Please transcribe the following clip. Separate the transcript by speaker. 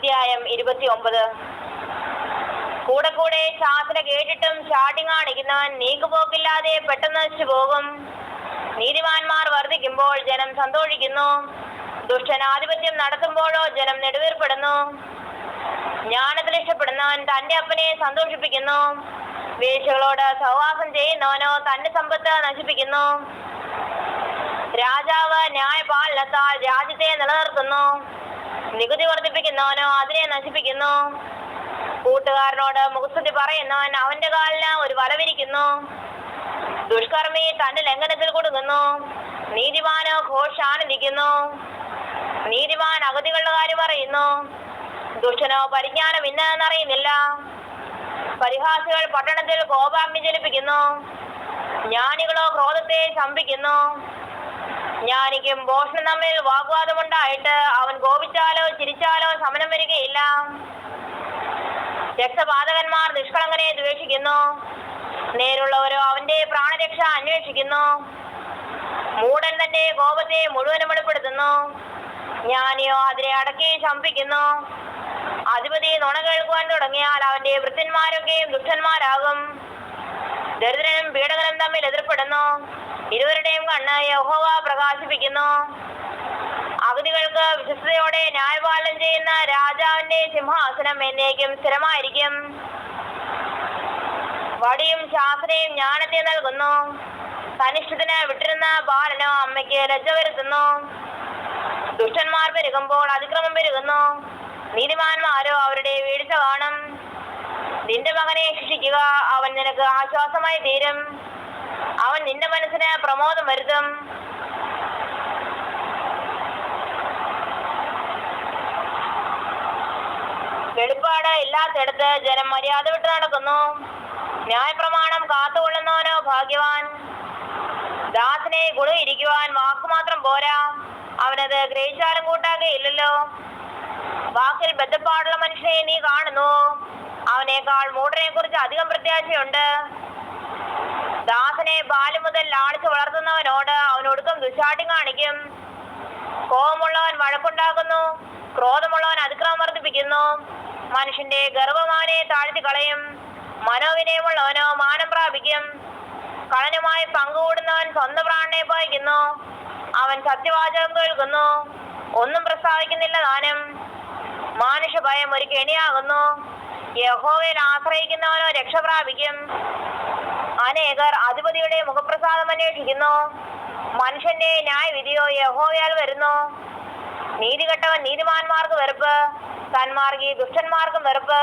Speaker 1: അധ്യായം 29. കൂടെ കൂടെ ശാസന കേട്ടിട്ടും ചാട്ടി കാണിക്കുന്നവൻ നീക്കുപോക്കില്ലാതെ പെട്ടെന്ന് നശിച്ചു പോകും. നീതിമാന്മാർ വർദ്ധിക്കുമ്പോൾ ജനം സന്തോഷിക്കുന്നു. ദുഷ്ടൻ ആധിപത്യം നടത്തുമ്പോഴോ ജനം നെടുവീർപ്പെടുന്നു. ജ്ഞാനത്തിൽ ഇഷ്ടപ്പെടുന്നവൻ തന്റെ അപ്പനെ സന്തോഷിപ്പിക്കുന്നു. വേശ്യകളോട് സഹവാസം ചെയ്യുന്നവനോ തന്റെ സമ്പത്ത് നശിപ്പിക്കുന്നു. രാജാവ് ന്യായപാലനത്താൽ രാജ്യത്തെ നിലനിർത്തുന്നു. നികുതി വർദ്ധിപ്പിക്കുന്നവനോ അതിനെ നശിപ്പിക്കുന്നു. കൂട്ടുകാരനോട് മുഖസ്തുതി പറയുന്നവൻ അവന്റെ കാലിന് ഒരു വലവിരിക്കുന്നു. ദുഷ്കർമ്മി തന്റെ ലംഘനത്തിൽ കൊടുക്കുന്നു. നീതിമാനോ ഘോഷാനന്ദിക്കുന്നു. നീതിമാൻ അഗതികളുടെ കാര്യം പറയുന്നു. ദുഷ്ടനോ പരിജ്ഞാനം ഇന്നറിയുന്നില്ല. പരിഹാസികൾ പട്ടണത്തിൽ കോപാഗ്നി ജലിപ്പിക്കുന്നു. ജ്ഞാനികളോ ക്രോധത്തെ ശമിപ്പിക്കുന്നു. ജ്ഞാനിക്കും ഭോഷനും തമ്മിൽ വാഗ്വാദമുണ്ടായിട്ട് അവൻ കോപിച്ചാലോ ചിരിച്ചാലോ ശമനം വരികയില്ല. രക്തപാതകന്മാർ നിഷ്കളങ്കനെ ദ്വേഷിക്കുന്നു. നേരുള്ളവരോ അവന്റെ പ്രാണരക്ഷ അന്വേഷിക്കുന്നു. മൂഢൻ തന്റെ കോപത്തെ മുഴുവനും വെളിപ്പെടുത്തുന്നു. ജ്ഞാനിയോ അതിനെ അടക്കി ശമിപ്പിക്കുന്നു. അധിപതി നുണ കേൾക്കുവാൻ തുടങ്ങിയാൽ അവന്റെ വൃദ്ധന്മാരൊക്കെയും ദുഷ്ടന്മാരാകും. ദരിദ്രനും പീഡകനും തമ്മിൽ എതിർപ്പെടുന്നു. ഇരുവരുടെയും കണ്ണ് യഹോവ പ്രകാശിപ്പിക്കുന്നു. അഗതികൾക്ക് വിശ്വസ്തയോടെ ന്യായപാലനം ചെയ്യുന്ന രാജാവിന്റെ സിംഹാസനം എന്നേക്കും സ്ഥിരമായിരിക്കും. വടിയും ശാസനയും ജ്ഞാനത്തെ നൽകുന്നു. തനിഷ്ടത്തിന് വിട്ടിരുന്ന ബാലനോ അമ്മയ്ക്ക് ലജ്ജ വരുത്തുന്നു. ദുഷ്ടന്മാർ പെരുകുമ്പോൾ അതിക്രമം പെരുകുന്നു. നീതിമാന്മാരോ അവരുടെ വീഴ്ച കാണും. നിന്റെ മകനെ ശിക്ഷിക്കുക, അവൻ നിനക്ക് ആശ്വാസമായി തീരും. അവൻ നിന്റെ മനസ്സിന് പ്രമോദം വരുത്തും. വെളിപ്പാട് ഇല്ലാത്തിടത്ത് ജനം മര്യാദ വിട്ട് നടക്കുന്നു. ന്യായപ്രമാണം കാത്തുകൊള്ളുന്നവനോ ഭാഗ്യവാൻ. ദാസനെ ഗുണയിരിക്കുവാൻ വാക്കുമാത്രം പോരാ, അവനത് ഗ്രഹിച്ചാലും കൂട്ടാകയില്ലല്ലോ. വാക്കിൽ ബദ്ധപ്പാടുള്ള മനുഷ്യനെ നീ കാണുന്നു. അവനേക്കാൾ മൂഢനെ കുറിച്ച് അധികം പ്രത്യാശയുണ്ട്. ദാസനെ ബാല്യം മുതൽ ലാളിച്ച് വളർത്തുന്നവനോട് അവനൊടുക്കം ദുശാഠ്യം കാണിക്കും. കോപമുള്ളവൻ വഴക്കുണ്ടാക്കുന്നു. ക്രോധമുള്ളവൻ അതിക്രമം വർദ്ധിപ്പിക്കുന്നു. മനുഷ്യന്റെ ഗർവം അവനെ താഴ്ത്തി കളയും. മനോവിനയമുള്ളവനോ മാനം പ്രാപിക്കും. കളനുമായി പങ്കുകൂടുന്നവൻ സ്വന്തം പ്രാണനെ പായിക്കുന്നു. അവൻ സത്യവാചകം കേൾക്കുന്നു, ഒന്നും പ്രസ്താവിക്കുന്നില്ല താനും. മാനുഷ ഭയം ഒരു കെണിയാകുന്നു. യഹോവയിൽ ആശ്രയിക്കുന്നവനോ രക്ഷ പ്രാപിക്കും. അനേകർ അധിപതിയുടെ മുഖപ്രസാദം അന്വേഷിക്കുന്നു. മനുഷ്യന്റെ ന്യായവിധിയോ യഹോവയാൽ വരുന്നു. നീതികെട്ടവൻ നീതിമാന്മാർക്ക് വെറുപ്പ്, സന്മാർഗി ദുഷ്ടന്മാർക്കും വെറുപ്പ്.